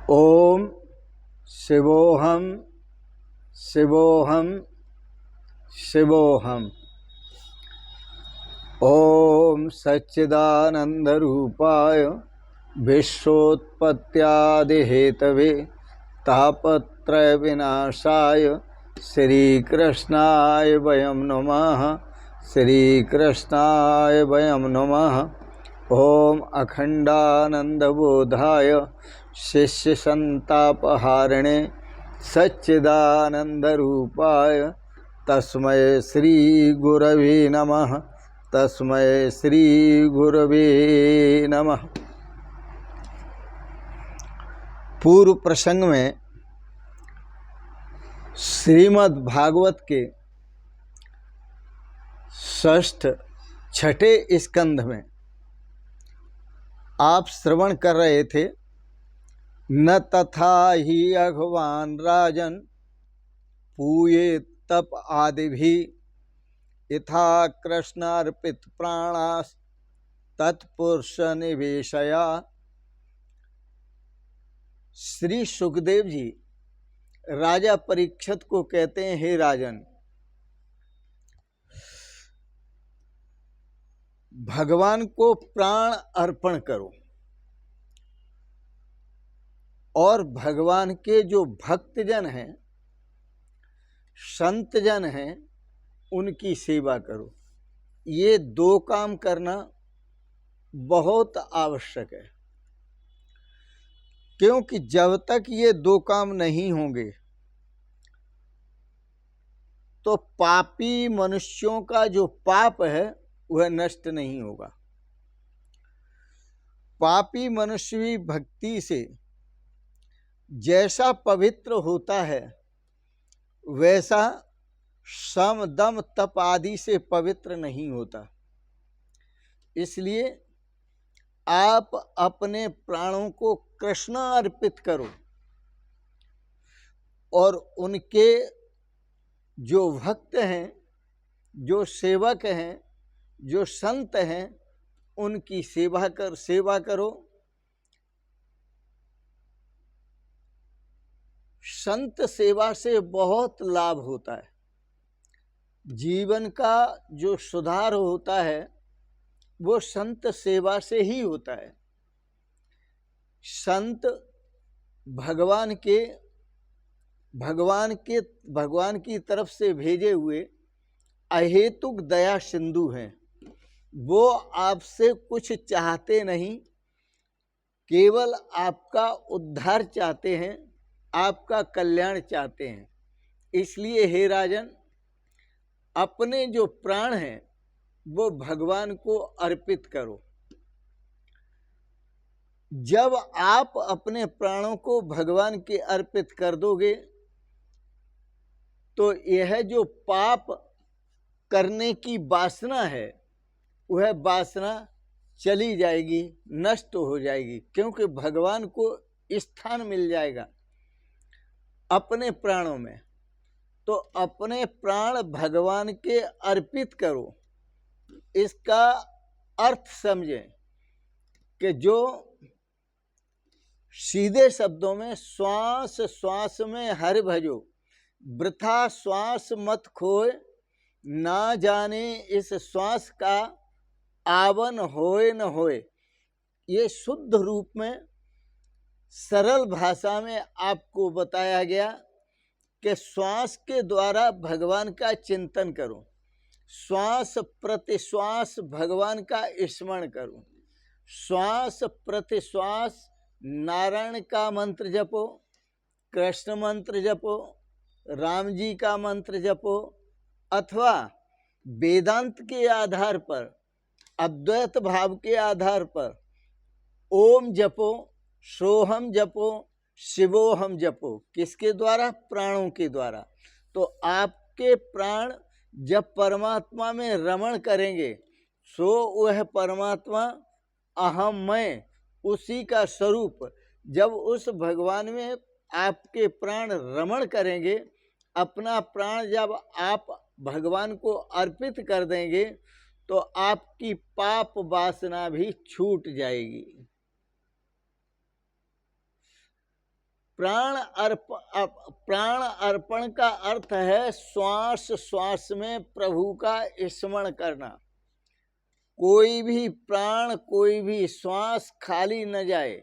ओम शिवोहम शिवोहम शिवोहम। ओम सच्चिदानंद रूपाय विश्वोत्पत्त्यादिहेतवे तापत्रय विनाशाय श्रीकृष्णाय वयं नमः। श्रीकृष्णाय वयं नमः। ओम अखंडानंदबोधाय शिष्यसंतापहारिणे सच्चिदानंदरूपाय तस्मै श्री गुरवे नमः। तस्मै श्री गुरवे नमः। पूर्व प्रसंग में श्रीमद् भागवत के षष्ठ छठे स्कंध में आप श्रवण कर रहे थे। न तथा ही अघवान राजन पूये तप आदि भी यथा कृष्णार्पित प्राणास तत्पुरुष निवेशया। श्री सुखदेव जी राजा परीक्षित को कहते हैं, हे राजन, भगवान को प्राण अर्पण करो और भगवान के जो भक्तजन हैं, संतजन हैं, उनकी सेवा करो। ये दो काम करना बहुत आवश्यक है, क्योंकि जब तक ये दो काम नहीं होंगे तो पापी मनुष्यों का जो पाप है वह नष्ट नहीं होगा। पापी मनुष्य भी भक्ति से जैसा पवित्र होता है वैसा सम दम तप आदि से पवित्र नहीं होता। इसलिए आप अपने प्राणों को कृष्ण अर्पित करो और उनके जो भक्त हैं, जो सेवक हैं, जो संत हैं, उनकी सेवा करो। संत सेवा से बहुत लाभ होता है। जीवन का जो सुधार होता है वो संत सेवा से ही होता है। संत भगवान की तरफ से भेजे हुए अहेतुक दया सिंधु हैं। वो आपसे कुछ चाहते नहीं, केवल आपका उद्धार चाहते हैं, आपका कल्याण चाहते हैं। इसलिए हे राजन, अपने जो प्राण हैं वो भगवान को अर्पित करो। जब आप अपने प्राणों को भगवान के अर्पित कर दोगे तो यह जो पाप करने की वासना है वह वासना चली जाएगी, नष्ट हो जाएगी, क्योंकि भगवान को स्थान मिल जाएगा अपने प्राणों में। तो अपने प्राण भगवान के अर्पित करो। इसका अर्थ समझें कि जो सीधे शब्दों में श्वास श्वास में हरि भजो, वृथा श्वास मत खोए, ना जाने इस श्वास का आवन होए न होए। ये शुद्ध रूप में सरल भाषा में आपको बताया गया कि श्वास के द्वारा भगवान का चिंतन करो, श्वास प्रति श्वास भगवान का स्मरण करो, श्वास प्रति श्वास नारायण का मंत्र जपो, कृष्ण मंत्र जपो, राम जी का मंत्र जपो, अथवा वेदांत के आधार पर, अद्वैत भाव के आधार पर ओम जपो, सोहम जपो, शिवोहम जपो। किसके द्वारा? प्राणों के द्वारा। तो आपके प्राण जब परमात्मा में रमण करेंगे सो वह परमात्मा अहम मैं, उसी का स्वरूप, जब उस भगवान में आपके प्राण रमण करेंगे, अपना प्राण जब आप भगवान को अर्पित कर देंगे तो आपकी पाप वासना भी छूट जाएगी। प्राण अर्पण का अर्थ है श्वास श्वास में प्रभु का स्मरण करना। कोई भी प्राण, कोई भी श्वास खाली न जाए।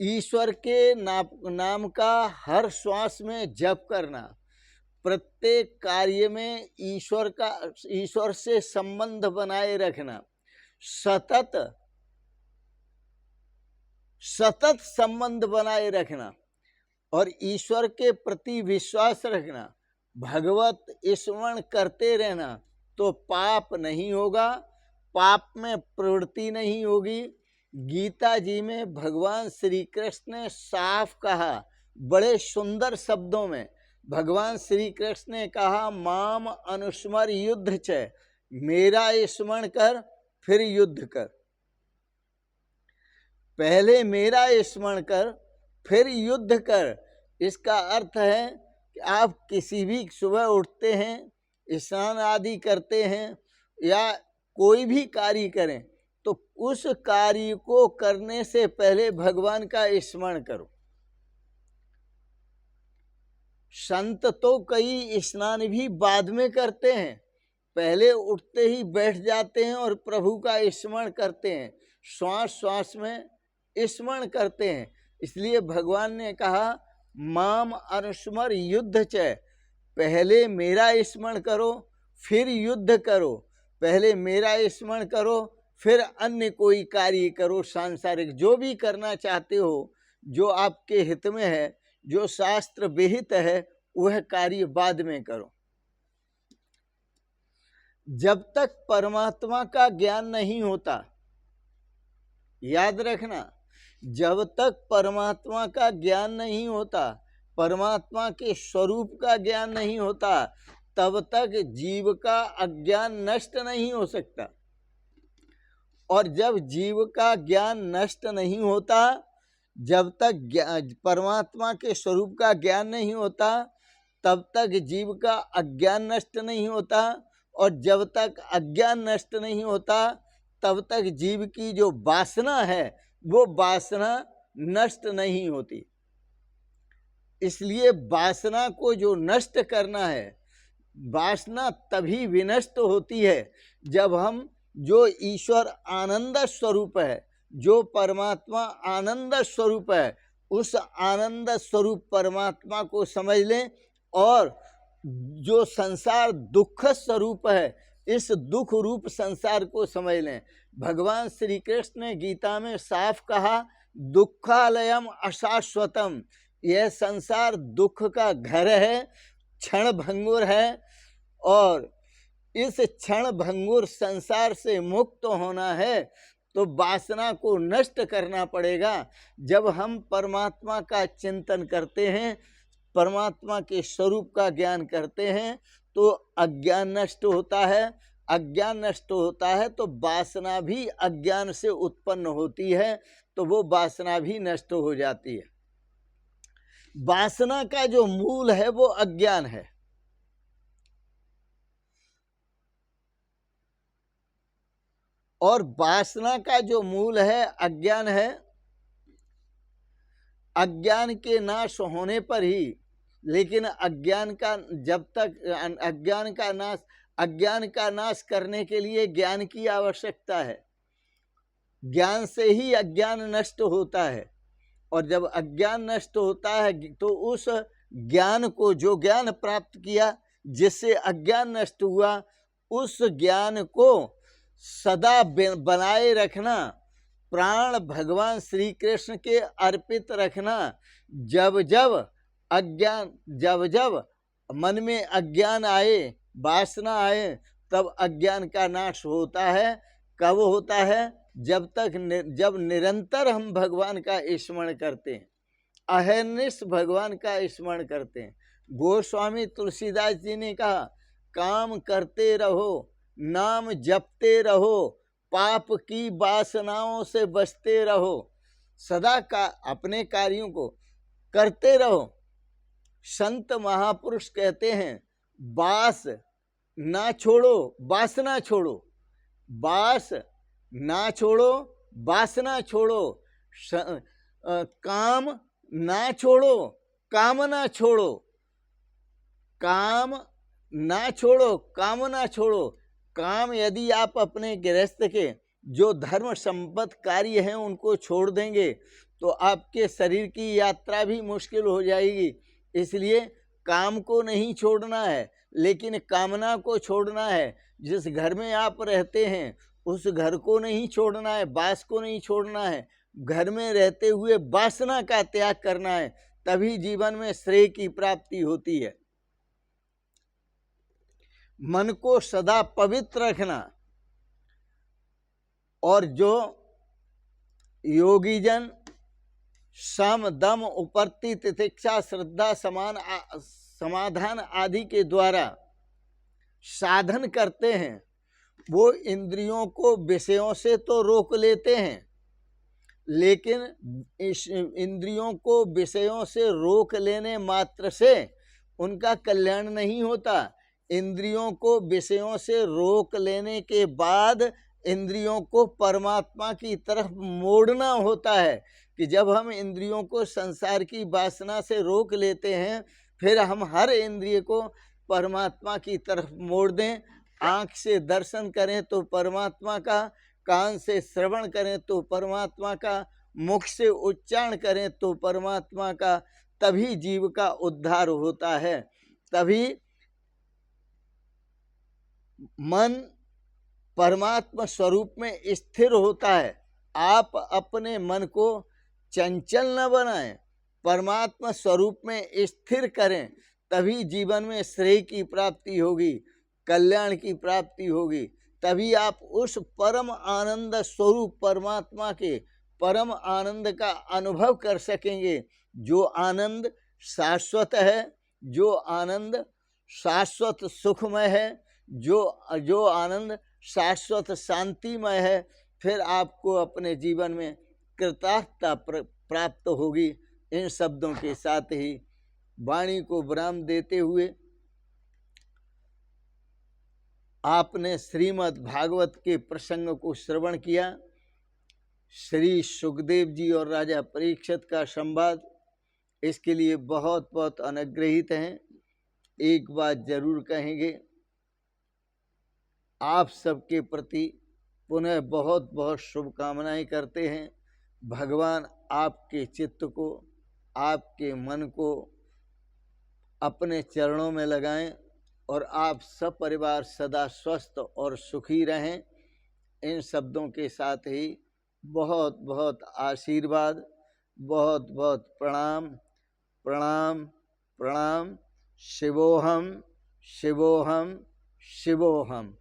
ईश्वर के नाम का हर श्वास में जप करना। प्रत्येक कार्य में ईश्वर से संबंध बनाए रखना। सतत संबंध बनाए रखना और ईश्वर के प्रति विश्वास रखना। भगवत स्मरण करते रहना तो पाप नहीं होगा, पाप में प्रवृत्ति नहीं होगी। गीता जी में भगवान श्री कृष्ण ने साफ कहा, बड़े सुंदर शब्दों में भगवान श्री कृष्ण ने कहा, माम अनुस्मर युद्ध च, मेरा स्मरण कर फिर युद्ध कर। पहले मेरा स्मरण कर फिर युद्ध कर। इसका अर्थ है कि आप किसी भी सुबह उठते हैं, स्नान आदि करते हैं या कोई भी कार्य करें तो उस कार्य को करने से पहले भगवान का स्मरण करो। संत तो कई स्नान भी बाद में करते हैं, पहले उठते ही बैठ जाते हैं और प्रभु का स्मरण करते हैं, श्वास श्वास में स्मरण करते हैं। इसलिए भगवान ने कहा, माम अनुस्मर युद्ध च, पहले मेरा स्मरण करो फिर युद्ध करो। पहले मेरा स्मरण करो फिर अन्य कोई कार्य करो, सांसारिक जो भी करना चाहते हो, जो आपके हित में है, जो शास्त्र विहित है, वह कार्य बाद में करो। जब तक परमात्मा का ज्ञान नहीं होता, याद रखना, जब तक परमात्मा का ज्ञान नहीं होता, परमात्मा के स्वरूप का ज्ञान नहीं होता, तब तक जीव का अज्ञान नष्ट नहीं हो सकता। और जब जीव का ज्ञान नष्ट नहीं होता, जब तक परमात्मा के स्वरूप का ज्ञान नहीं होता, तब तक जीव का अज्ञान नष्ट नहीं होता। और जब तक अज्ञान नष्ट नहीं होता, तब तक जीव की जो वासना है वो वासना नष्ट नहीं होती। इसलिए वासना को जो नष्ट करना है, वासना तभी विनष्ट होती है जब हम जो ईश्वर आनंद स्वरूप है, जो परमात्मा आनंद स्वरूप है, उस आनंद स्वरूप परमात्मा को समझ लें। और जो संसार दुख स्वरूप है, इस दुख रूप संसार को समझ लें। भगवान श्री कृष्ण ने गीता में साफ कहा, दुखालयम अशाश्वतम, यह संसार दुख का घर है, क्षण भंगुर है। और इस क्षण भंगुर संसार से मुक्त होना है तो वासना को नष्ट करना पड़ेगा। जब हम परमात्मा का चिंतन करते हैं, परमात्मा के स्वरूप का ज्ञान करते हैं, तो अज्ञान नष्ट होता है। अज्ञान नष्ट होता है तो वासना भी अज्ञान से उत्पन्न होती है, तो वो वासना भी नष्ट हो जाती है। वासना का जो मूल है वो अज्ञान है। और वासना का जो मूल है अज्ञान है। अज्ञान के नाश होने पर ही, लेकिन अज्ञान का जब तक अज्ञान का नाश करने के लिए ज्ञान की आवश्यकता है। ज्ञान से ही अज्ञान नष्ट होता है। और जब अज्ञान नष्ट होता है तो उस ज्ञान को, जो ज्ञान प्राप्त किया जिससे अज्ञान नष्ट हुआ, उस ज्ञान को सदा बनाए रखना, प्राण भगवान श्री कृष्ण के अर्पित रखना। जब जब मन में अज्ञान आए, वासना आए, तब अज्ञान का नाश होता है। कब होता है? जब निरंतर हम भगवान का स्मरण करते हैं, अहर्निश भगवान का स्मरण करते हैं। गोस्वामी तुलसीदास जी ने कहा, काम करते रहो, नाम जपते रहो, पाप की वासनाओं से बचते रहो। सदा का अपने कार्यों को करते रहो। संत महापुरुष कहते हैं, बास ना छोड़ो, वासना छोड़ो। बास ना छोड़ो, वासना छोड़ो। काम ना छोड़ो, कामना छोड़ो, काम ना छोड़ो, कामना छोड़ो। काम यदि आप अपने गृहस्थ के जो धर्म संपत्त कार्य हैं उनको छोड़ देंगे तो आपके शरीर की यात्रा भी मुश्किल हो जाएगी। इसलिए काम को नहीं छोड़ना है, लेकिन कामना को छोड़ना है। जिस घर में आप रहते हैं उस घर को नहीं छोड़ना है, वास को नहीं छोड़ना है। घर में रहते हुए वासना का त्याग करना है, तभी जीवन में श्रेय की प्राप्ति होती है। मन को सदा पवित्र रखना, और जो योगीजन सम दम उपरति तितिक्षा श्रद्धा समाधान आदि के द्वारा साधन करते हैं, वो इंद्रियों को विषयों से तो रोक लेते हैं, लेकिन इस इंद्रियों को विषयों से रोक लेने मात्र से उनका कल्याण नहीं होता। इंद्रियों को विषयों से रोक लेने के बाद इंद्रियों को परमात्मा की तरफ मोड़ना होता है। कि जब हम इंद्रियों को संसार की वासना से रोक लेते हैं, फिर हम हर इंद्रिय को परमात्मा की तरफ मोड़ दें। आँख से दर्शन करें तो परमात्मा का, कान से श्रवण करें तो परमात्मा का, मुख से उच्चारण करें तो परमात्मा का, तभी जीव का उद्धार होता है। तभी मन परमात्मा स्वरूप में स्थिर होता है। आप अपने मन को चंचल न बनाएं, परमात्मा स्वरूप में स्थिर करें, तभी जीवन में श्रेय की प्राप्ति होगी, कल्याण की प्राप्ति होगी। तभी आप उस परम आनंद स्वरूप परमात्मा के परम आनंद का अनुभव कर सकेंगे। जो आनंद शाश्वत है, जो आनंद शाश्वत सुखमय है, जो आनंद शाश्वत शांतिमय है, फिर आपको अपने जीवन में कृतार्थता प्राप्त होगी। इन शब्दों के साथ ही वाणी को विराम देते हुए आपने श्रीमद् भागवत के प्रसंग को श्रवण किया। श्री सुखदेव जी और राजा परीक्षित का संवाद, इसके लिए बहुत बहुत अनुग्रहित हैं। एक बात जरूर कहेंगे, आप सबके प्रति पुनः बहुत बहुत शुभकामनाएं करते हैं। भगवान आपके चित्त को, आपके मन को अपने चरणों में लगाएं और आप सब परिवार सदा स्वस्थ और सुखी रहें। इन शब्दों के साथ ही बहुत बहुत आशीर्वाद, बहुत बहुत प्रणाम प्रणाम प्रणाम। शिवोहम शिवोहम शिवोहम।